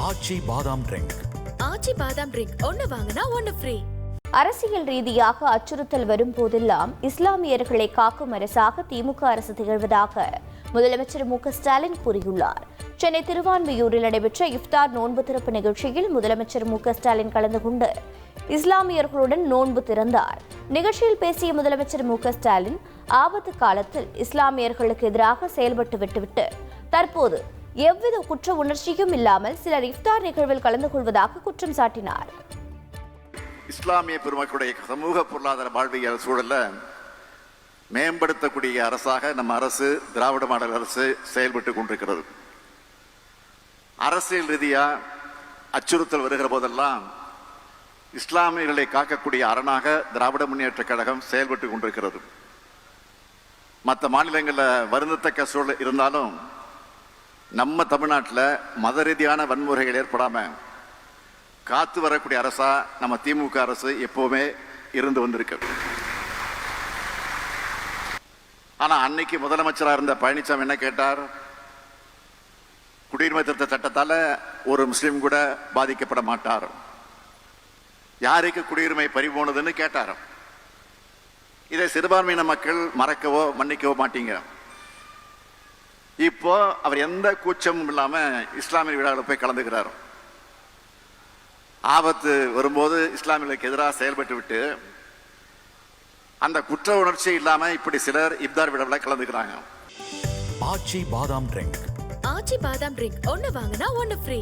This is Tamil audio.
ஆச்சி பாதாம் ட்ரிங்க். ஆச்சி பாதாம் ட்ரிங்க் ஒன்னு வாங்கினா ஒன்னு ஃப்ரீ. அரசியல் ரீதியாக அச்சுறுத்தல் வரும் போதெல்லாம் இஸ்லாமியர்களை காக்கும் அரசாக திமுக அரசு திகழ்வதாக முதலமைச்சர் மு.க.ஸ்டாலின் கூறியுள்ளார். சென்னை திருவான்மியூரில் நடைபெற்ற இஃப்தார் நோன்பு திறப்பு நிகழ்ச்சியில் முதலமைச்சர் மு.க.ஸ்டாலின் கலந்து கொண்டு இஸ்லாமியர்களுடன் நோன்பு திறந்தார். நிகழ்ச்சியில் பேசிய முதலமைச்சர் மு.க.ஸ்டாலின் ஆபத்து காலத்தில் இஸ்லாமியர்களுக்கு எதிராக செயல்பட்டு விட்டுவிட்டு தற்போது எவ்வித குற்ற உணர்ச்சியும் இல்லாமல் சிலர் இஃப்தார் நிகழ்வில் கலந்து கொள்வதாக குற்றம் சாட்டினார். இஸ்லாமிய பெருமக்களுடைய சமூக பொருளாதார வாழ்வியல் சூழல மேம்படுத்தக்கூடிய அரசாக நம்ம அரசு திராவிட மாடல் அரசு செயல்பட்டு கொண்டிருக்கிறது. அரசியல் ரீதியா அச்சுறுத்தல் வருகிற போதெல்லாம் இஸ்லாமியர்களை காக்கக்கூடிய அரணாக திராவிட முன்னேற்ற கழகம் செயல்பட்டு கொண்டிருக்கிறது. மற்ற மாநிலங்களில் வருந்தத்தக்க சூழல் இருந்தாலும் நம்ம தமிழ்நாட்டில் மத ரீதியான வன்முறைகள் ஏற்படாம காத்து வரக்கூடிய அரசா நம்ம திமுக அரசு எப்பவுமே இருந்து வந்திருக்கு. ஆனா அன்னைக்கு முதலமைச்சராக இருந்த பழனிசாமி என்ன கேட்டார்? குடியுரிமை திருத்த சட்டத்தால ஒரு முஸ்லீம் கூட பாதிக்கப்பட மாட்டார், யாருக்கு குடியுரிமை பறிபோனதுன்னு கேட்டார். இதை சிறுபான்மையின மக்கள் மறக்கவோ மன்னிக்கவோ மாட்டீங்க. இப்போ அவர் எந்த கூச்சமும் இல்லாம இஸ்லாமிய விழாவில் போய் கலந்துக்கிறார். ஆபத்து வரும்போது இஸ்லாமியர்களுக்கு எதிராக செயல்பட்டு விட்டு அந்த குற்ற உணர்ச்சி இல்லாம இப்படி சிலர் இஃப்தார் விழாவில் கலந்துக்கிறாங்க. ஆச்சி பாதாம் ட்ரிங்க். ஆச்சி பாதாம் ட்ரிங்க் ஒன்னு வாங்கினா ஒன்னு ஃப்ரீ.